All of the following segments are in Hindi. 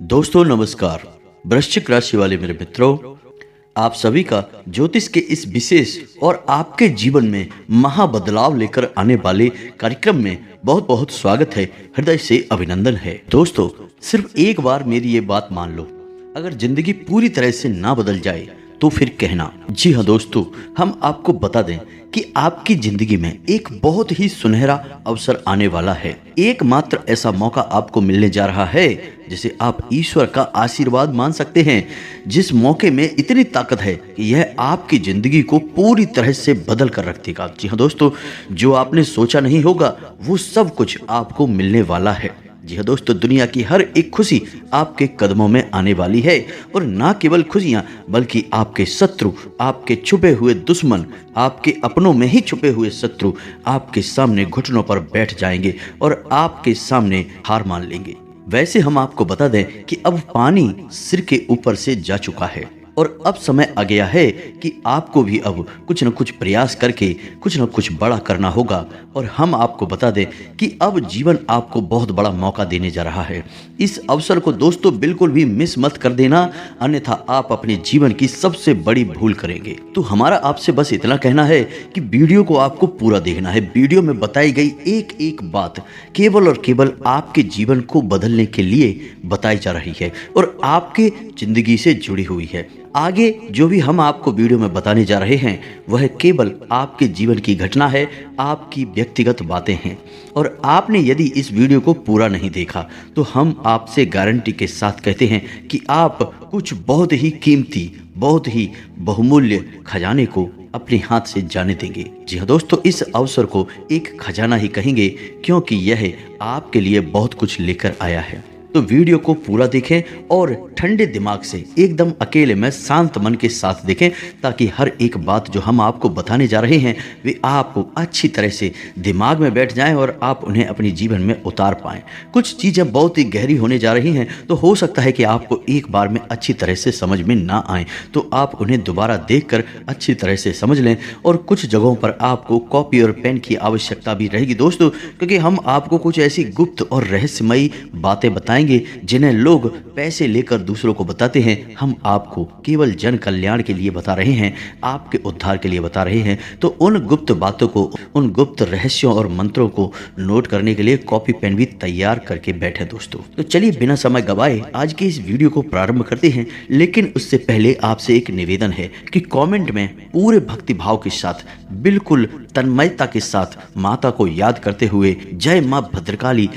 दोस्तों नमस्कार। वृश्चिक राशि वाले मेरे मित्रों, आप सभी का ज्योतिष के इस विशेष और आपके जीवन में महा बदलाव लेकर आने वाले कार्यक्रम में बहुत बहुत स्वागत है, हृदय से अभिनंदन है। दोस्तों, सिर्फ एक बार मेरी ये बात मान लो, अगर जिंदगी पूरी तरह से ना बदल जाए तो फिर कहना। जी हाँ दोस्तों, हम आपको बता दें कि आपकी जिंदगी में एक बहुत ही सुनहरा अवसर आने वाला है। एकमात्र ऐसा मौका आपको मिलने जा रहा है जिसे आप ईश्वर का आशीर्वाद मान सकते हैं, जिस मौके में इतनी ताकत है कि यह आपकी जिंदगी को पूरी तरह से बदल कर रख देगा। जी हाँ दोस्तों, जो आपने सोचा नहीं होगा वो सब कुछ आपको मिलने वाला है। जी हाँ दोस्तों, दुनिया की हर एक खुशी आपके कदमों में आने वाली है, और ना केवल खुशियाँ बल्कि आपके शत्रु, आपके छुपे हुए दुश्मन, आपके अपनों में ही छुपे हुए शत्रु आपके सामने घुटनों पर बैठ जाएंगे और आपके सामने हार मान लेंगे। वैसे हम आपको बता दें कि अब पानी सिर के ऊपर से जा चुका है और अब समय आ गया है कि आपको भी अब कुछ न कुछ प्रयास करके कुछ न कुछ बड़ा करना होगा। और हम आपको बता दें कि अब जीवन आपको बहुत बड़ा मौका देने जा रहा है। इस अवसर को दोस्तों बिल्कुल भी मिस मत कर देना, अन्यथा आप अपने जीवन की सबसे बड़ी भूल करेंगे। तो हमारा आपसे बस इतना कहना है कि वीडियो को आपको पूरा देखना है। वीडियो में बताई गई एक एक बात केवल और केवल आपके जीवन को बदलने के लिए बताई जा रही है और आपके जिंदगी से जुड़ी हुई है। आगे जो भी हम आपको वीडियो में बताने जा रहे हैं वह केवल आपके जीवन की घटना है, आपकी व्यक्तिगत बातें हैं। और आपने यदि इस वीडियो को पूरा नहीं देखा तो हम आपसे गारंटी के साथ कहते हैं कि आप कुछ बहुत ही कीमती, बहुत ही बहुमूल्य खजाने को अपने हाथ से जाने देंगे। जी हाँ दोस्तों, इस अवसर को एक खजाना ही कहेंगे क्योंकि यह आपके लिए बहुत कुछ लेकर आया है। तो वीडियो को पूरा देखें और ठंडे दिमाग से एकदम अकेले में शांत मन के साथ देखें, ताकि हर एक बात जो हम आपको बताने जा रहे हैं वे आपको अच्छी तरह से दिमाग में बैठ जाएं और आप उन्हें अपने जीवन में उतार पाएं। कुछ चीज़ें बहुत ही गहरी होने जा रही हैं, तो हो सकता है कि आपको एक बार में अच्छी तरह से समझ में ना आए, तो आप उन्हें दोबारा देखकर अच्छी तरह से समझ लें। और कुछ जगहों पर आपको कॉपी और पेन की आवश्यकता भी रहेगी दोस्तों, क्योंकि हम आपको कुछ ऐसी गुप्त और रहस्यमयी बातें बताएं जिन्हें लोग पैसे लेकर दूसरों को बताते हैं। हम आपको केवल जन कल्याण के लिए बता रहे हैं, आपके उद्धार के लिए बता रहे हैं। तो उन गुप्त बातों को, उन गुप्त रहस्यों और मंत्रों को नोट करने के लिए कॉपी पेन भी तैयार करके बैठे दोस्तों। तो चलिए बिना समय गवाए आज के इस वीडियो को प्रारंभ करते हैं। लेकिन उससे पहले आपसे एक निवेदन है कि कमेंट में पूरे भक्ति भाव के साथ, बिल्कुल तन्मयता के साथ माता को याद करते हुए जय माँ भद्रकाली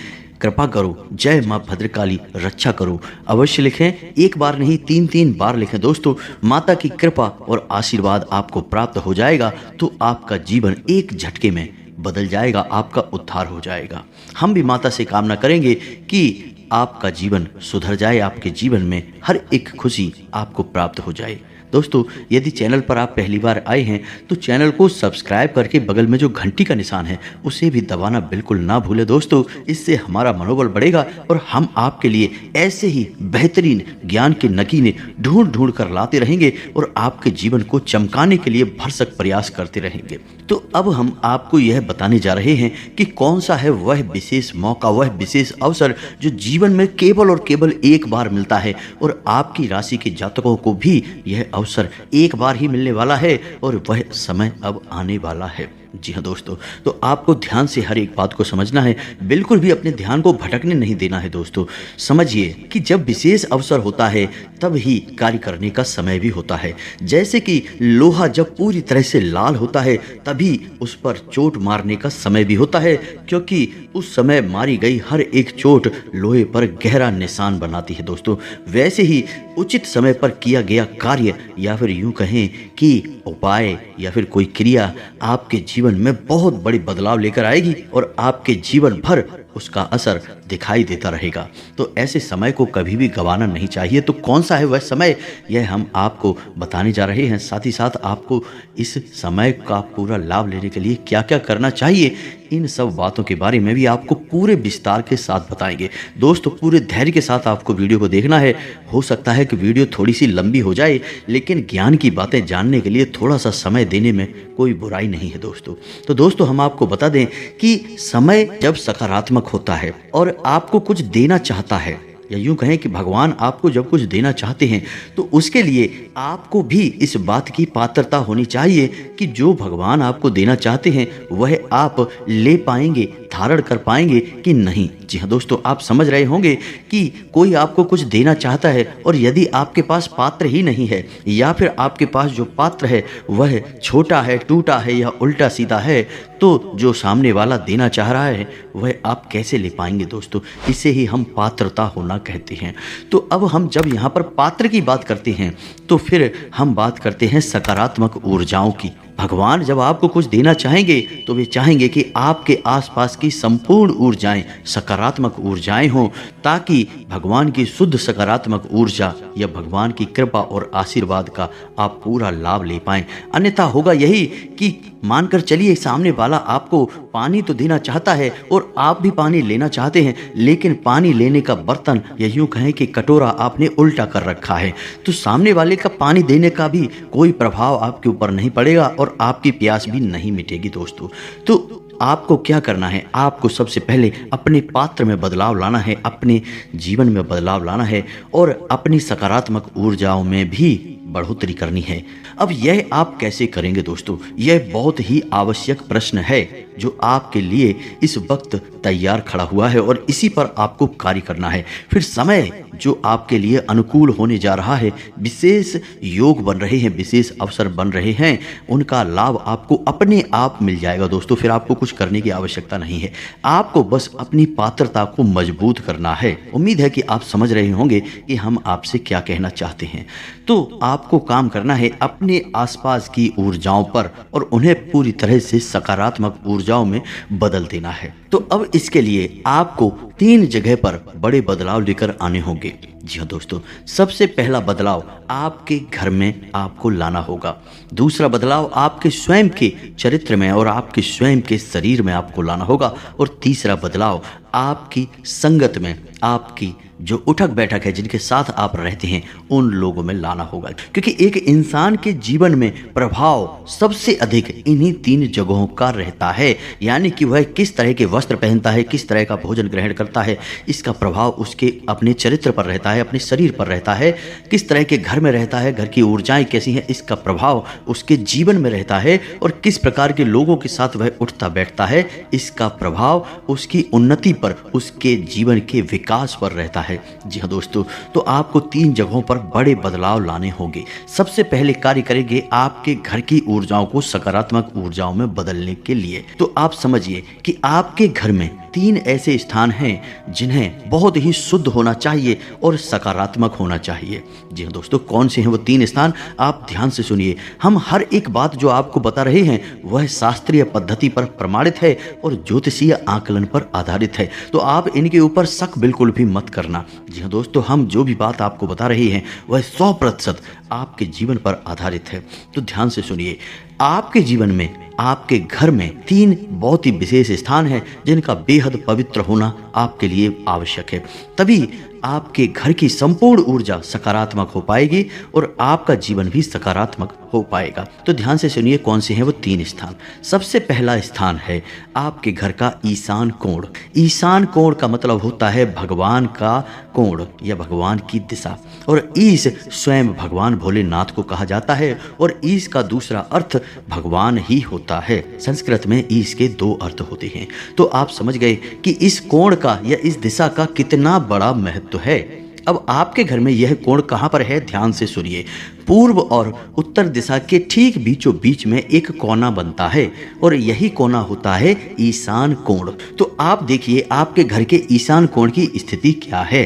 कृपा करो, जय माँ भद्रकाली रक्षा करो अवश्य लिखें। एक बार नहीं, 3 बार लिखें दोस्तों। माता की कृपा और आशीर्वाद आपको प्राप्त हो जाएगा तो आपका जीवन एक झटके में बदल जाएगा, आपका उद्धार हो जाएगा। हम भी माता से कामना करेंगे कि आपका जीवन सुधर जाए, आपके जीवन में हर एक खुशी आपको प्राप्त हो जाए। दोस्तों, यदि चैनल पर आप पहली बार आए हैं तो चैनल को सब्सक्राइब करके बगल में जो घंटी का निशान है उसे भी दबाना बिल्कुल ना भूलें दोस्तों। इससे हमारा मनोबल बढ़ेगा और हम आपके लिए ऐसे ही बेहतरीन ज्ञान के नगीने ढूंढ कर लाते रहेंगे और आपके जीवन को चमकाने के लिए भरसक प्रयास करते रहेंगे। तो अब हम आपको यह बताने जा रहे हैं कि कौन सा है वह विशेष मौका, वह विशेष अवसर जो जीवन में केवल और केवल एक बार मिलता है, और आपकी राशि के जातकों को भी यह अवसर एक बार ही मिलने वाला है और वह समय अब आने वाला है। जी हाँ दोस्तों, तो आपको ध्यान से हर एक बात को समझना है, बिल्कुल भी अपने ध्यान को भटकने नहीं देना है दोस्तों। समझिए कि जब विशेष अवसर होता है तब ही कार्य करने का समय भी होता है। जैसे कि लोहा जब पूरी तरह से लाल होता है तभी उस पर चोट मारने का समय भी होता है, क्योंकि उस समय मारी गई हर एक चोट लोहे पर गहरा निशान बनाती है दोस्तों। वैसे ही उचित समय पर किया गया कार्य, या फिर यूं कहें कि उपाय या फिर कोई क्रिया आपके जीवन में बहुत बड़ी बदलाव लेकर आएगी और आपके जीवन भर उसका असर दिखाई देता रहेगा। तो ऐसे समय को कभी भी गंवाना नहीं चाहिए। तो कौन सा है वह समय, यह हम आपको बताने जा रहे हैं। साथ ही साथ आपको इस समय का पूरा लाभ लेने के लिए क्या क्या करना चाहिए, इन सब बातों के बारे में भी आपको पूरे विस्तार के साथ बताएंगे दोस्तों। पूरे धैर्य के साथ आपको वीडियो को देखना है। हो सकता है कि वीडियो थोड़ी सी लंबी हो जाए, लेकिन ज्ञान की बातें जानने के लिए थोड़ा सा समय देने में कोई बुराई नहीं है दोस्तों। तो दोस्तों, हम आपको बता दें कि समय जब सकारात्मक होता है और आपको कुछ देना चाहता है या यूं कहें कि भगवान आपको जब कुछ देना चाहते हैं तो उसके लिए आपको भी इस बात की पात्रता होनी चाहिए कि जो भगवान आपको देना चाहते हैं वह आप ले पाएंगे, धारण कर पाएंगे कि नहीं। जी हाँ दोस्तों, आप समझ रहे होंगे कि कोई आपको कुछ देना चाहता है और यदि आपके पास पात्र ही नहीं है या फिर आपके पास जो पात्र है वह छोटा है, टूटा है या उल्टा सीधा है, तो जो सामने वाला देना चाह रहा है वह आप कैसे ले पाएंगे दोस्तों। इसे ही हम पात्रता होना कहते हैं। तो अब हम जब यहाँ पर पात्र की बात करते हैं तो फिर हम बात करते हैं सकारात्मक ऊर्जाओं की। भगवान जब आपको कुछ देना चाहेंगे तो वे चाहेंगे कि आपके आसपास की संपूर्ण ऊर्जाएं सकारात्मक ऊर्जाएं हों, ताकि भगवान की शुद्ध सकारात्मक ऊर्जा या भगवान की कृपा और आशीर्वाद का आप पूरा लाभ ले पाएं। अन्यथा होगा यही कि मानकर चलिए सामने वाला आपको पानी तो देना चाहता है और आप भी पानी लेना चाहते हैं, लेकिन पानी लेने का बर्तन या यूं कहें कि कटोरा आपने उल्टा कर रखा है, तो सामने वाले का पानी देने का भी कोई प्रभाव आपके ऊपर नहीं पड़ेगा और आपकी प्यास भी नहीं मिटेगी दोस्तों। तो आपको क्या करना है, आपको सबसे पहले अपने पात्र में बदलाव लाना है, अपने जीवन में बदलाव लाना है और अपनी सकारात्मक ऊर्जाओं में भी बढ़ोतरी करनी है। अब यह आप कैसे करेंगे दोस्तों, यह बहुत ही आवश्यक प्रश्न है जो आपके लिए इस वक्त तैयार खड़ा हुआ है और इसी पर आपको कार्य करना है। फिर समय जो आपके लिए अनुकूल होने जा रहा है, विशेष योग बन रहे हैं, विशेष अवसर बन रहे हैं, उनका लाभ आपको अपने आप मिल जाएगा दोस्तों। फिर आपको कुछ करने की आवश्यकता नहीं है, आपको बस अपनी पात्रता को मजबूत करना है। उम्मीद है कि आप समझ रहे होंगे कि हम आपसे क्या कहना चाहते हैं। तो आपको काम करना है अपने आसपास की ऊर्जाओं पर और उन्हें पूरी तरह से सकारात्मक ऊर्जाओं में बदल देना है। तो अब इसके लिए आपको 3 जगह पर बड़े बदलाव लेकर आने होंगे। जी हाँ दोस्तों, सबसे पहला बदलाव आपके घर में आपको लाना होगा। दूसरा बदलाव आपके स्वयं के चरित्र में और आपके स्वयं के शरीर में आपको लाना होगा। और तीसरा बदलाव आपकी संगत में, आपकी जो उठक बैठक है, जिनके साथ आप रहते हैं, उन लोगों में लाना होगा। क्योंकि एक इंसान के जीवन में प्रभाव सबसे अधिक इन्हीं 3 जगहों का रहता है। यानी कि वह किस तरह के वस्त्र पहनता है, किस तरह का भोजन ग्रहण करता है, इसका प्रभाव उसके अपने चरित्र पर रहता है, अपने शरीर पर रहता है। किस तरह के घर में रहता है, घर की ऊर्जाएं कैसी हैं, इसका प्रभाव उसके जीवन में रहता है। और किस प्रकार के लोगों के साथ वह उठता बैठता है, इसका प्रभाव उसकी उन्नति पर, उसके जीवन के विकास पर रहता है। जी हाँ दोस्तों, तो आपको 3 जगहों पर बड़े बदलाव लाने होंगे। सबसे पहले कार्य करेंगे आपके घर की ऊर्जाओं को सकारात्मक ऊर्जाओं में बदलने के लिए। तो आप समझिए कि आपके घर में 3 ऐसे स्थान हैं जिन्हें बहुत ही शुद्ध होना चाहिए और सकारात्मक होना चाहिए। जी हाँ दोस्तों, कौन से हैं वो 3 स्थान, आप ध्यान से सुनिए। हम हर एक बात जो आपको बता रहे हैं वह शास्त्रीय पद्धति पर प्रमाणित है और ज्योतिषीय आकलन पर आधारित है, तो आप इनके ऊपर शक बिल्कुल भी मत करना। जी हाँ दोस्तों, हम जो भी बात आपको बता रहे हैं वह 100% आपके जीवन पर आधारित है। तो ध्यान से सुनिए, आपके जीवन में, आपके घर में 3 बहुत ही विशेष स्थान हैं जिनका बेहद पवित्र होना आपके लिए आवश्यक है। तभी आपके घर की संपूर्ण ऊर्जा सकारात्मक हो पाएगी और आपका जीवन भी सकारात्मक हो पाएगा। तो ध्यान से सुनिए कौन से हैं वो 3 स्थान। सबसे पहला स्थान है आपके घर का ईशान कोण। ईशान कोण का मतलब होता है भगवान का कोण या भगवान की दिशा, और ईश स्वयं भगवान भोलेनाथ को कहा जाता है और ईश का दूसरा अर्थ भगवान ही होता है। संस्कृत में ईश के 2 अर्थ होते हैं। तो आप समझ गए कि इस कोण का या इस दिशा का कितना बड़ा महत्व है। अब आपके घर में यह कोण कहाँ पर है, ध्यान से सुनिए। पूर्व और उत्तर दिशा के ठीक बीचों बीच में एक कोना बनता है और यही कोना होता है ईशान कोण। तो आप देखिए आपके घर के ईशान कोण की स्थिति क्या है।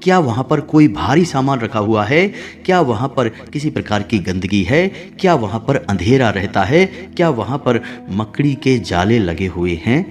क्या वहाँ पर कोई भारी सामान रखा हुआ है, क्या वहाँ पर किसी प्रकार की गंदगी है, क्या वहाँ पर अंधेरा रहता है, क्या वहाँ पर मकड़ी के जाले लगे हुए हैं,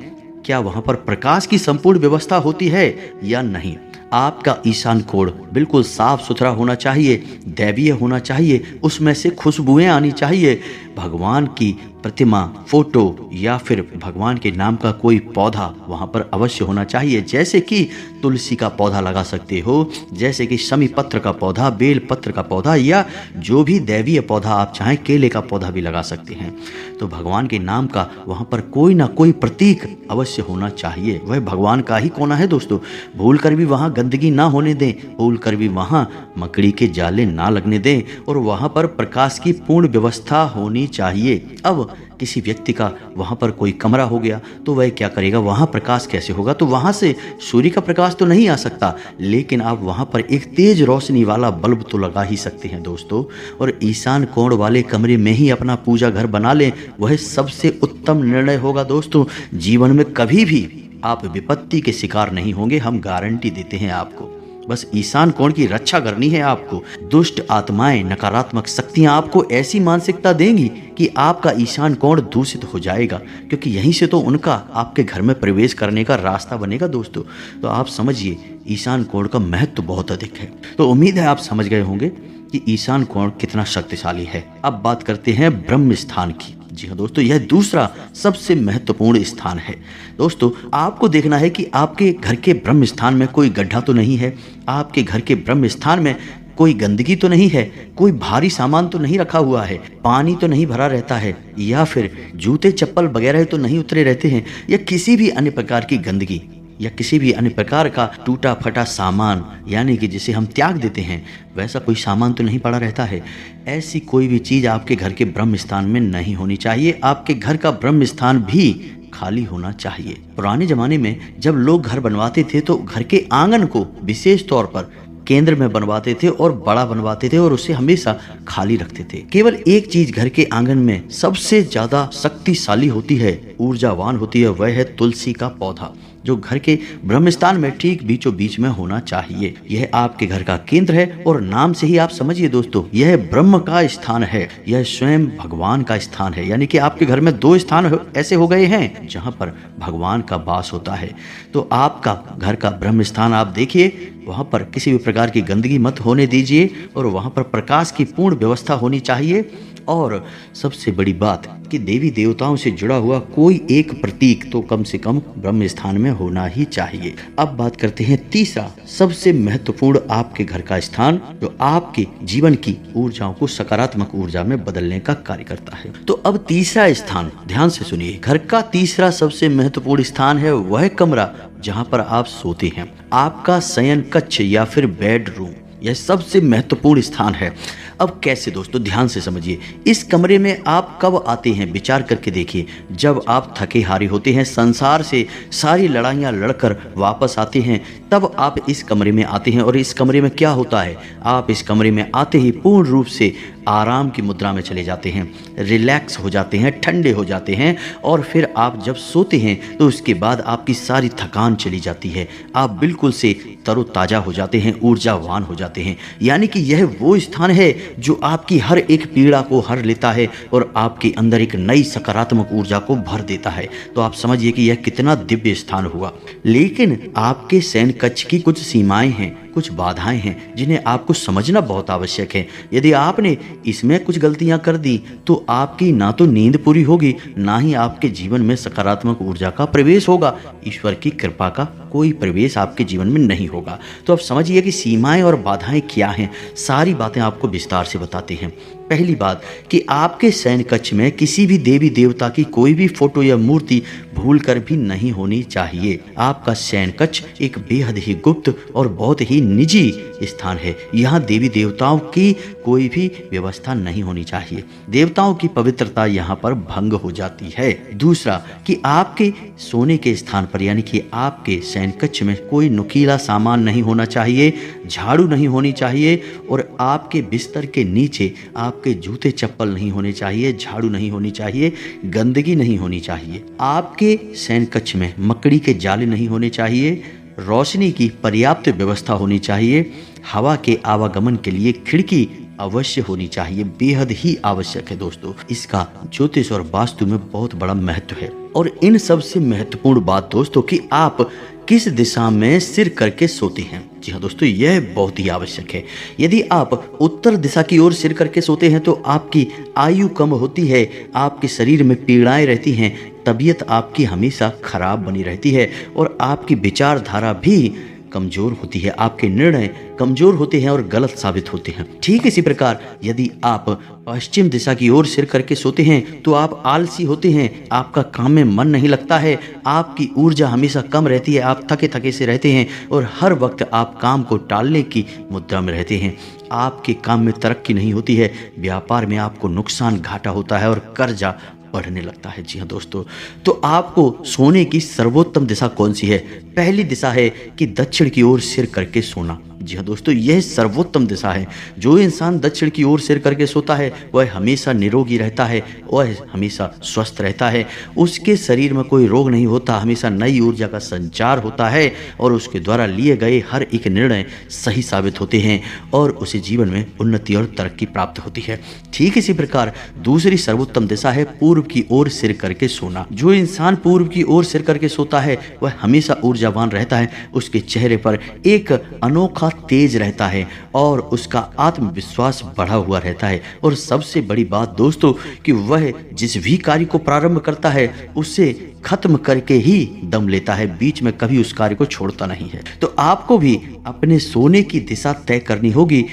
क्या वहाँ पर प्रकाश की संपूर्ण व्यवस्था होती है या नहीं। आपका ईशान कोण बिल्कुल साफ सुथरा होना चाहिए, दैवीय होना चाहिए, उसमें से खुशबुएं आनी चाहिए, भगवान की प्रतिमा, फोटो या फिर भगवान के नाम का कोई पौधा वहाँ पर अवश्य होना चाहिए। जैसे कि तुलसी का पौधा लगा सकते हो, जैसे कि शमी पत्र का पौधा, बेल पत्र का पौधा, या जो भी दैवीय पौधा आप चाहें, केले का पौधा भी लगा सकते हैं। तो भगवान के नाम का वहाँ पर कोई ना कोई प्रतीक अवश्य होना चाहिए। वह भगवान का ही कोना है दोस्तों। भूल कर भी वहाँ गंदगी ना होने दें, भूल कर भी वहाँ मकड़ी के जाले ना लगने दें, और वहाँ पर प्रकाश की पूर्ण व्यवस्था होनी चाहिए। अब किसी व्यक्ति का वहाँ पर कोई कमरा हो गया तो वह क्या करेगा, वहाँ प्रकाश कैसे होगा? तो वहाँ से सूर्य का प्रकाश तो नहीं आ सकता, लेकिन आप वहाँ पर एक तेज रोशनी वाला बल्ब तो लगा ही सकते हैं दोस्तों। और ईशान कोण वाले कमरे में ही अपना पूजा घर बना लें, वह सबसे उत्तम निर्णय होगा दोस्तों। जीवन में कभी भी आप विपत्ति के शिकार नहीं होंगे, हम गारंटी देते हैं आपको। बस ईशान कोण की रक्षा करनी है आपको। दुष्ट आत्माएं, नकारात्मक शक्तियां आपको ऐसी मानसिकता देंगी कि आपका ईशान कोण दूषित हो जाएगा, क्योंकि यहीं से तो उनका आपके घर में प्रवेश करने का रास्ता बनेगा दोस्तों। तो आप समझिए, ईशान कोण का महत्व बहुत अधिक है। तो उम्मीद है आप समझ गए होंगे कि ईशान कोण कितना शक्तिशाली है। अब बात करते हैं ब्रह्म स्थान की। जी हाँ दोस्तों, यह दूसरा सबसे महत्वपूर्ण स्थान है। दोस्तों, आपको देखना है कि आपके घर के ब्रह्म स्थान में कोई गड्ढा तो नहीं है, आपके घर के ब्रह्म स्थान में कोई गंदगी तो नहीं है, कोई भारी सामान तो नहीं रखा हुआ है, पानी तो नहीं भरा रहता है, या फिर जूते चप्पल वगैरह तो नहीं उतरे रहते हैं, या किसी भी अन्य प्रकार की गंदगी या किसी भी अन्य प्रकार का टूटा फटा सामान, यानी कि जिसे हम त्याग देते हैं, वैसा कोई सामान तो नहीं पड़ा रहता है। ऐसी कोई भी चीज़ आपके घर के ब्रह्म स्थान में नहीं होनी चाहिए। आपके घर का ब्रह्म स्थान भी खाली होना चाहिए। पुराने ज़माने में जब लोग घर बनवाते थे तो घर के आंगन को विशेष तौर पर केंद्र में बनवाते थे और बड़ा बनवाते थे और उसे हमेशा खाली रखते थे। केवल एक चीज घर के आंगन में सबसे ज्यादा शक्तिशाली होती है, ऊर्जावान होती है, वह है तुलसी का पौधा, जो घर के ब्रह्मस्थान में ठीक बीचों बीच में होना चाहिए। यह आपके घर का केंद्र है और नाम से ही आप समझिए दोस्तों, यह ब्रह्म का स्थान है, यह स्वयं भगवान का स्थान है। यानी कि आपके घर में दो स्थान ऐसे हो गए हैं जहां पर भगवान का वास होता है। तो आपका घर का ब्रह्म स्थान आप देखिए, वहां पर किसी भी प्रकार की गंदगी मत होने दीजिए और वहां पर प्रकाश की पूर्ण व्यवस्था होनी चाहिए। और सबसे बड़ी बात कि देवी देवताओं से जुड़ा हुआ कोई एक प्रतीक तो कम से कम ब्रह्म स्थान में होना ही चाहिए। अब बात करते हैं तीसरा सबसे महत्वपूर्ण आपके घर का स्थान, जो आपके जीवन की ऊर्जाओं को सकारात्मक ऊर्जा में बदलने का कार्य करता है। तो अब तीसरा स्थान, ध्यान से सुनिए, घर का तीसरा सबसे महत्वपूर्ण स्थान है वह कमरा जहां पर आप सोते हैं, आपका शयन कक्ष या फिर बेडरूम। यह सबसे महत्वपूर्ण स्थान है। अब कैसे दोस्तों, ध्यान से समझिए। इस कमरे में आप कब आते हैं, विचार करके देखिए। जब आप थके हारे होते हैं, संसार से सारी लड़ाइयाँ लड़कर वापस आते हैं, तब आप इस कमरे में आते हैं। और इस कमरे में क्या होता है, आप इस कमरे में आते ही पूर्ण रूप से आराम की मुद्रा में चले जाते हैं, रिलैक्स हो जाते हैं, ठंडे हो जाते हैं। और फिर आप जब सोते हैं तो उसके बाद आपकी सारी थकान चली जाती है, आप बिल्कुल से तरोताज़ा हो जाते हैं, ऊर्जावान हो जाते हैं। यानी कि यह वो स्थान है जो आपकी हर एक पीड़ा को हर लेता है और आपके अंदर एक नई सकारात्मक ऊर्जा को भर देता है। तो आप समझिए कि यह कितना दिव्य स्थान हुआ। लेकिन आपके शयन कक्ष की कुछ सीमाएं हैं, कुछ बाधाएं हैं, जिन्हें आपको समझना बहुत आवश्यक है। यदि आपने इसमें कुछ गलतियां कर दी तो आपकी ना तो नींद पूरी होगी, ना ही आपके जीवन में सकारात्मक ऊर्जा का प्रवेश होगा। ईश्वर की कृपा का कोई प्रवेश आपके जीवन में नहीं होगा। तो आप समझिए कि सीमाएं और बाधाएं क्या हैं, सारी बातें आपको विस्तार से बताते हैं। पहली बात कि आपके शयन कक्ष में किसी भी देवी देवता की कोई भी फोटो या मूर्ति भूलकर भी नहीं होनी चाहिए। आपका शयन कक्ष एक बेहद ही गुप्त और बहुत ही निजी स्थान है। यहाँ देवी देवताओं की कोई भी व्यवस्था नहीं होनी चाहिए। देवताओं की पवित्रता यहाँ पर भंग हो जाती है। दूसरा कि आपके सोने के स्थान पर यानी कि आपके शयन कक्ष में कोई नुकीला सामान नहीं होना चाहिए, झाड़ू नहीं होनी चाहिए और आपके बिस्तर के नीचे आपके जूते चप्पल नहीं होने चाहिए, झाड़ू नहीं होनी चाहिए, गंदगी नहीं होनी चाहिए। आपके शयन कक्ष में मकड़ी के जाले नहीं होने चाहिए, रोशनी की पर्याप्त व्यवस्था होनी चाहिए, हवा के आवागमन के लिए खिड़की अवश्य होनी चाहिए, बेहद ही आवश्यक है दोस्तों। इसका ज्योतिष और वास्तु में बहुत बड़ा महत्व है। और इन सबसे महत्वपूर्ण बात दोस्तों कि आप किस दिशा में सिर करके सोते हैं। जी हाँ दोस्तों, यह बहुत ही आवश्यक है। यदि आप उत्तर दिशा की ओर सिर करके सोते हैं तो आपकी आयु कम होती है, आपके शरीर में पीड़ाएं रहती हैं, तबीयत आपकी हमेशा खराब बनी रहती है और आपकी विचारधारा भी कमजोर होती है, आपके निर्णय कमजोर होते हैं और गलत साबित होते हैं। ठीक इसी प्रकार यदि आप पश्चिम दिशा की ओर सिर करके सोते हैं तो आप आलसी होते हैं, आपका काम में मन नहीं लगता है, आपकी ऊर्जा हमेशा कम रहती है, आप थके थके से रहते हैं और हर वक्त आप काम को टालने की मुद्रा में रहते हैं। आपके काम में तरक्की नहीं होती है, व्यापार में आपको नुकसान घाटा होता है और कर्जा बढ़ने लगता है। जी हाँ दोस्तों, तो आपको सोने की सर्वोत्तम दिशा कौन सी है? पहली दिशा है कि दक्षिण की ओर सिर करके सोना। जी हाँ दोस्तों, यह सर्वोत्तम दिशा है। जो इंसान दक्षिण की ओर सिर करके सोता है वह हमेशा निरोगी रहता है, वह हमेशा स्वस्थ रहता है, उसके शरीर में कोई रोग नहीं होता, हमेशा नई ऊर्जा का संचार होता है और उसके द्वारा लिए गए हर एक निर्णय सही साबित होते हैं और उसे जीवन में उन्नति और तरक्की प्राप्त होती है। ठीक इसी प्रकार दूसरी सर्वोत्तम दिशा है पूर्व की ओर सिर करके सोना। जो इंसान पूर्व की ओर सिर करके सोता है वह हमेशा ऊर्जावान रहता है, उसके चेहरे पर एक अनोखा तेज रहता है और उसका आत्मविश्वास बढ़ा हुआ रहता है और सबसे बड़ी बात दोस्तों कि वह जिस भी कार्य को प्रारंभ करता है उसे खत्म करके ही दम लेता है, बीच में कभी उस कार्य को छोड़ता नहीं है। तो आपको भी अपने सोने की दिशा तय करनी होगी।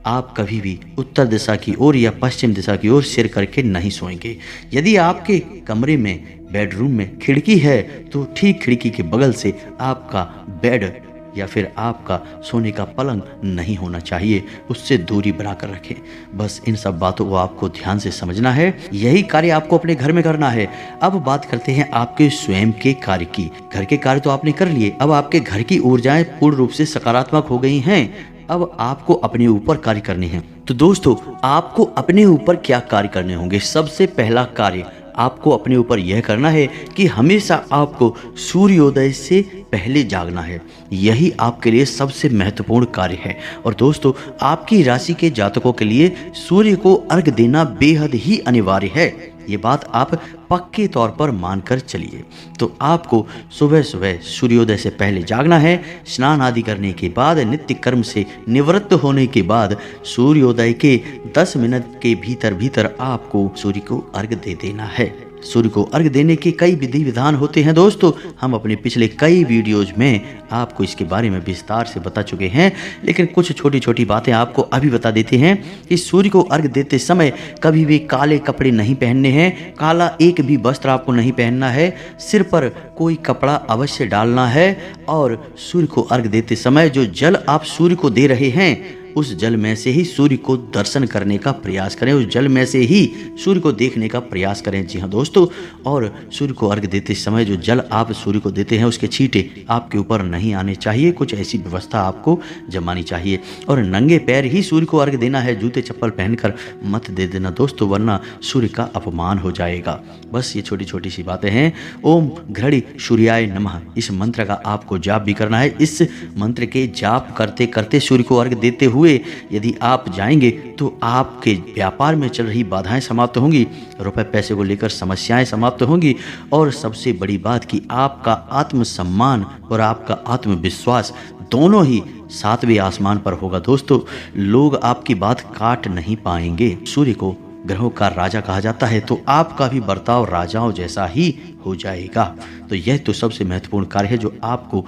आप कभी भी उत्तर दिशा की ओर या पश्चिम दिशा की ओर सिर करके नहीं सोएंगे। यदि आपके कमरे में बेडरूम में खिड़की है तो ठीक खिड़की के बगल से आपका बेड या फिर आपका सोने का पलंग नहीं होना चाहिए, उससे दूरी बनाकर रखें। बस इन सब बातों को आपको ध्यान से समझना है, यही कार्य आपको अपने घर में करना है। अब बात करते हैं आपके स्वयं के कार्य की। घर के कार्य तो आपने कर लिए, अब आपके घर की ऊर्जाएं पूर्ण रूप से सकारात्मक हो गई हैं। अब आपको अपने ऊपर कार्य करने हैं। तो दोस्तों, आपको अपने ऊपर क्या कार्य करने होंगे? सबसे पहला कार्य आपको अपने ऊपर यह करना है कि हमेशा आपको सूर्योदय से पहले जागना है। यही आपके लिए सबसे महत्वपूर्ण कार्य है। और दोस्तों, आपकी राशि के जातकों के लिए सूर्य को अर्घ देना बेहद ही अनिवार्य है। ये बात आप पक्के तौर पर मानकर चलिए। तो आपको सुबह सुबह सूर्योदय से पहले जागना है। स्नान आदि करने के बाद, नित्य कर्म से निवृत्त होने के बाद सूर्योदय के 10 मिनट के भीतर भीतर आपको सूर्य को अर्घ दे देना है। सूर्य को अर्घ देने के कई विधि विधान होते हैं दोस्तों, हम अपने पिछले कई वीडियोज में आपको इसके बारे में विस्तार से बता चुके हैं, लेकिन कुछ छोटी छोटी बातें आपको अभी बता देते हैं कि सूर्य को अर्घ देते समय कभी भी काले कपड़े नहीं पहनने हैं, काला एक भी वस्त्र आपको नहीं पहनना है, सिर पर कोई कपड़ा अवश्य डालना है और सूर्य को अर्घ देते समय जो जल आप सूर्य को दे रहे हैं उस जल में से ही सूर्य को दर्शन करने का प्रयास करें, उस जल में से ही सूर्य को देखने का प्रयास करें। जी हाँ दोस्तों, और सूर्य को अर्घ देते समय जो जल आप सूर्य को देते हैं उसके छींटे आपके ऊपर नहीं आने चाहिए, कुछ ऐसी व्यवस्था आपको जमानी चाहिए। और नंगे पैर ही सूर्य को अर्घ देना है, जूते चप्पल पहनकर मत दे देना दोस्तों, वरना सूर्य का अपमान हो जाएगा। बस ये छोटी छोटी सी बातें हैं। ओम घृणी सूर्याय नमः, इस मंत्र का आपको जाप भी करना है। इस मंत्र के जाप करते करते सूर्य को अर्घ देते हुए यदि आप जाएंगे तो आपके व्यापार में चल रही बाधाएं समाप्त होंगी, रुपए पैसे को लेकर समस्याएं समाप्त होंगी और सबसे बड़ी बात कि आपका आत्मसम्मान और आपका आत्मविश्वास दोनों ही 7वें आसमान पर होगा दोस्तों। लोग आपकी बात काट नहीं पाएंगे। सूर्य को ग्रहों का राजा कहा जाता है, तो आपका भी बर्ताव राजाओं जैसा ही हो जाएगा। तो यह तो सबसे महत्वपूर्ण कार्य है जो आपको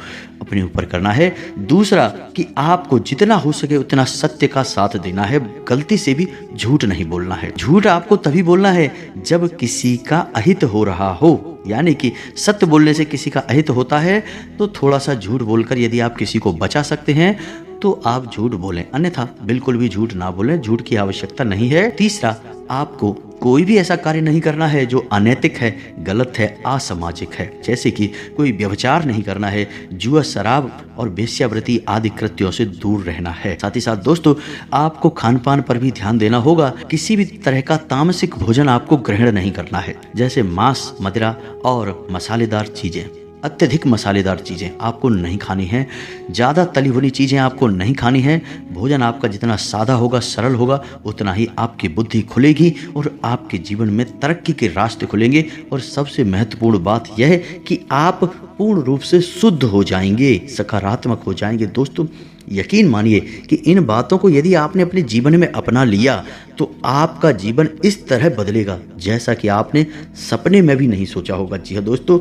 अपने ऊपर करना है। दूसरा कि आपको जितना हो सके उतना सत्य का साथ देना है, गलती से भी झूठ नहीं बोलना है। झूठ आपको तभी बोलना है जब किसी का अहित हो रहा हो, यानी कि सत्य बोलने से किसी का अहित होता है तो थोड़ा सा झूठ बोलकर यदि आप किसी को बचा सकते हैं तो आप झूठ बोलें, अन्यथा बिल्कुल भी झूठ ना बोलें, झूठ की आवश्यकता नहीं है। तीसरा, आपको कोई भी ऐसा कार्य नहीं करना है जो अनैतिक है, गलत है, असामाजिक है, जैसे कि कोई व्यभिचार नहीं करना है, जुआ, शराब और वेश्यावृत्ति आदि कृत्यों से दूर रहना है। साथ ही साथ दोस्तों, आपको खान पान पर भी ध्यान देना होगा। किसी भी तरह का तामसिक भोजन आपको ग्रहण नहीं करना है, जैसे मांस, मदिरा और मसालेदार चीजें। अत्यधिक मसालेदार चीज़ें आपको नहीं खानी हैं, ज़्यादा तली भुनी चीज़ें आपको नहीं खानी हैं। भोजन आपका जितना सादा होगा, सरल होगा, उतना ही आपकी बुद्धि खुलेगी और आपके जीवन में तरक्की के रास्ते खुलेंगे। और सबसे महत्वपूर्ण बात यह है कि आप पूर्ण रूप से शुद्ध हो जाएंगे, सकारात्मक हो जाएंगे। दोस्तों, यकीन मानिए कि इन बातों को यदि आपने अपने जीवन में अपना लिया तो आपका जीवन इस तरह बदलेगा जैसा कि आपने सपने में भी नहीं सोचा होगा। जी हाँ दोस्तों,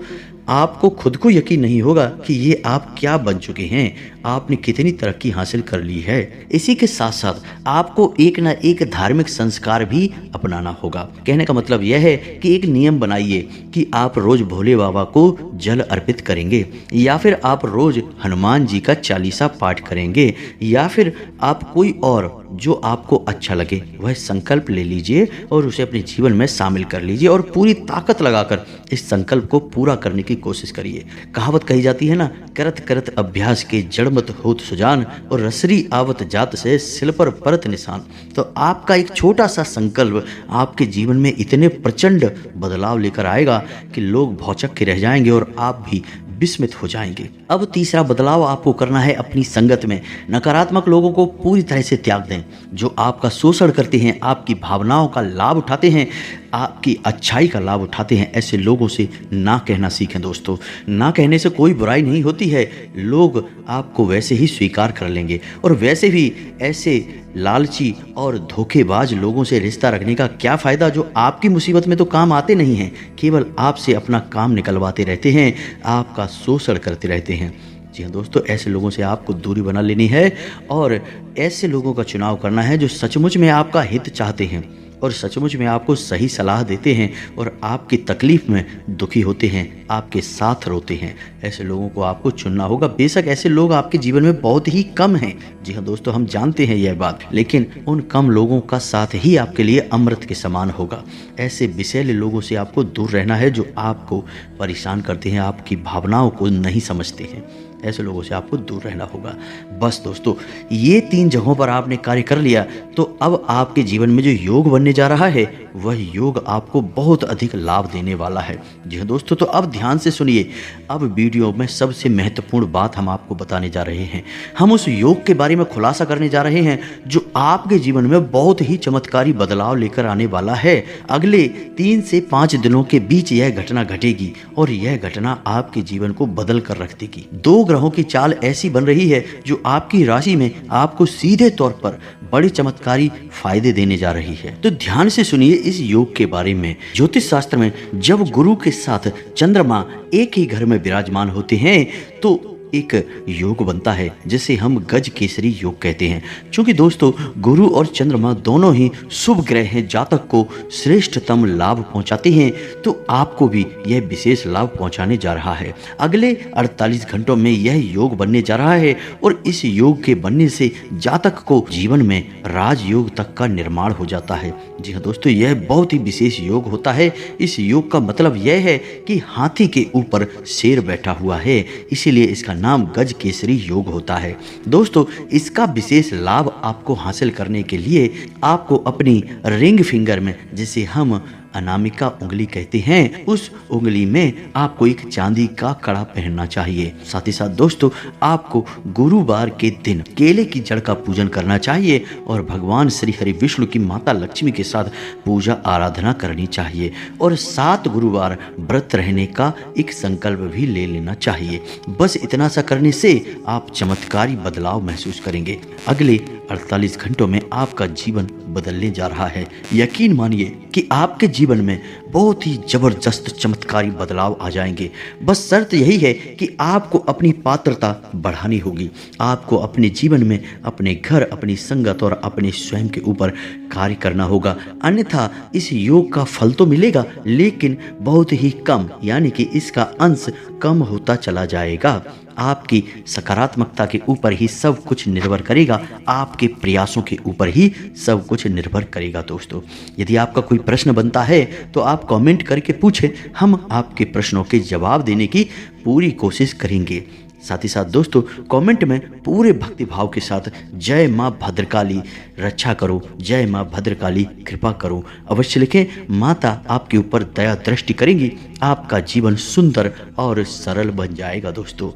आपको खुद को यकीन नहीं होगा कि ये आप क्या बन चुके हैं, आपने कितनी तरक्की हासिल कर ली है। इसी के साथ साथ आपको एक ना एक धार्मिक संस्कार भी अपनाना होगा। कहने का मतलब यह है कि एक नियम बनाइए कि आप रोज भोले बाबा को जल अर्पित करेंगे, या फिर आप रोज हनुमान जी का चालीसा पाठ करेंगे, या फिर आप कोई और जो आपको अच्छा लगे वह संकल्प ले लीजिए और उसे अपने जीवन में शामिल कर लीजिए और पूरी ताकत लगाकर इस संकल्प को पूरा करने की कोशिश करिए। कहावत कही जाती है ना, करत करत अभ्यास के जड़मत होत सुजान और रसरी आवत जात से सिल पर परत निशान। तो आपका एक छोटा सा संकल्प आपके जीवन में इतने प्रचंड बदलाव लेकर आएगा कि लोग भौचक के रह जाएंगे और आप भी विस्मित हो जाएंगे। अब तीसरा बदलाव आपको करना है अपनी संगत में। नकारात्मक लोगों को पूरी तरह से त्याग दें, जो आपका शोषण करते हैं, आपकी भावनाओं का लाभ उठाते हैं, आपकी अच्छाई का लाभ उठाते हैं। ऐसे लोगों से ना कहना सीखें दोस्तों। ना कहने से कोई बुराई नहीं होती है, लोग आपको वैसे ही स्वीकार कर लेंगे। और वैसे भी ऐसे लालची और धोखेबाज लोगों से रिश्ता रखने का क्या फ़ायदा, जो आपकी मुसीबत में तो काम आते नहीं हैं, केवल आपसे अपना काम निकलवाते रहते हैं, आपका शोषण करते रहते हैं। जी हाँ दोस्तों, ऐसे लोगों से आपको दूरी बना लेनी है और ऐसे लोगों का चुनाव करना है जो सचमुच में आपका हित चाहते हैं और सचमुच में आपको सही सलाह देते हैं और आपकी तकलीफ में दुखी होते हैं, आपके साथ रोते हैं। ऐसे लोगों को आपको चुनना होगा। बेशक ऐसे लोग आपके जीवन में बहुत ही कम हैं, जी हाँ दोस्तों, हम जानते हैं यह बात, लेकिन उन कम लोगों का साथ ही आपके लिए अमृत के समान होगा। ऐसे विषैले लोगों से आपको दूर रहना है जो आपको परेशान करते हैं, आपकी भावनाओं को नहीं समझते हैं। ऐसे लोगों से आपको दूर रहना होगा। बस दोस्तों, ये 3 जगहों पर आपने कार्य कर लिया तो अब आपके जीवन में जो योग बनने जा रहा है वह योग आपको बहुत अधिक लाभ देने वाला है। जी हाँ दोस्तों, तो अब ध्यान से सुनिए। अब वीडियो में सबसे महत्वपूर्ण बात हम आपको बताने जा रहे हैं। हम उस योग के बारे में खुलासा करने जा रहे हैं जो आपके जीवन में बहुत ही चमत्कारी बदलाव लेकर आने वाला है। अगले 3 से 5 दिनों के बीच यह घटना घटेगी और यह घटना आपके जीवन को बदल कर रख देगी। 2 ग्रहों की चाल ऐसी बन रही है जो आपकी राशि में आपको सीधे तौर पर बड़े चमत्कारी फायदे देने जा रही है। तो ध्यान से सुनिए इस योग के बारे में। ज्योतिष शास्त्र में जब गुरु के साथ चंद्रमा एक ही घर में विराजमान होते हैं तो एक योग बनता है जिसे हम गज केसरी योग कहते हैं। क्योंकि दोस्तों, गुरु और चंद्रमा दोनों ही शुभ ग्रह हैं, जातक को श्रेष्ठतम लाभ पहुंचाते हैं, तो आपको भी यह विशेष लाभ पहुंचाने जा रहा है। अगले 48 घंटों में यह योग बनने जा रहा है और इस योग के बनने से जातक को जीवन में राजयोग तक का निर्माण हो जाता है। जी हाँ दोस्तों, यह बहुत ही विशेष योग होता है। इस योग का मतलब यह है कि हाथी के ऊपर शेर बैठा हुआ है, इसीलिए इसका नाम गज केसरी योग होता है। दोस्तों, इसका विशेष लाभ आपको हासिल करने के लिए आपको अपनी रिंग फिंगर में, जिसे हम अनामिका उंगली कहते हैं, उस उंगली में आपको एक चांदी का कड़ा पहनना चाहिए। साथ ही साथ दोस्तों, आपको गुरुवार के दिन केले की जड़ का पूजन करना चाहिए और भगवान श्री हरि विष्णु की माता लक्ष्मी के साथ पूजा आराधना करनी चाहिए और 7 गुरुवार व्रत रहने का एक संकल्प भी ले लेना चाहिए। बस इतना सा करने से आप चमत्कारी बदलाव महसूस करेंगे। अगले 48 घंटों में आपका जीवन बदलने जा रहा है। यकीन मानिए कि आपके जीवन में बहुत ही जबरदस्त चमत्कारी बदलाव आ जाएंगे। बस शर्त यही है कि आपको अपनी पात्रता बढ़ानी होगी। आपको अपने जीवन में अपने घर, अपनी संगत और अपने स्वयं के ऊपर कार्य करना होगा। अन्यथा इस योग का फल तो मिलेगा लेकिन बहुत ही कम, यानी कि इसका अंश कम होता चला जाएगा। आपकी सकारात्मकता के ऊपर ही सब कुछ निर्भर करेगा, आपके प्रयासों के ऊपर ही सब कुछ निर्भर करेगा। दोस्तों, यदि आपका कोई प्रश्न बनता है तो आप कमेंट करके पूछें, हम आपके प्रश्नों के जवाब देने की पूरी कोशिश करेंगे। साथ ही साथ दोस्तों कमेंट में पूरे भक्ति भाव के साथ जय माँ भद्रकाली रक्षा करो, जय माँ भद्रकाली कृपा करो अवश्य लिखें। माता आपके ऊपर दया दृष्टि करेंगी, आपका जीवन सुंदर और सरल बन जाएगा दोस्तों।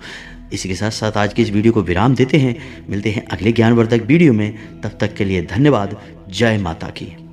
इसी के साथ साथ आज के इस वीडियो को विराम देते हैं। मिलते हैं अगले ज्ञानवर्धक वीडियो में, तब तक के लिए धन्यवाद। जय माता की।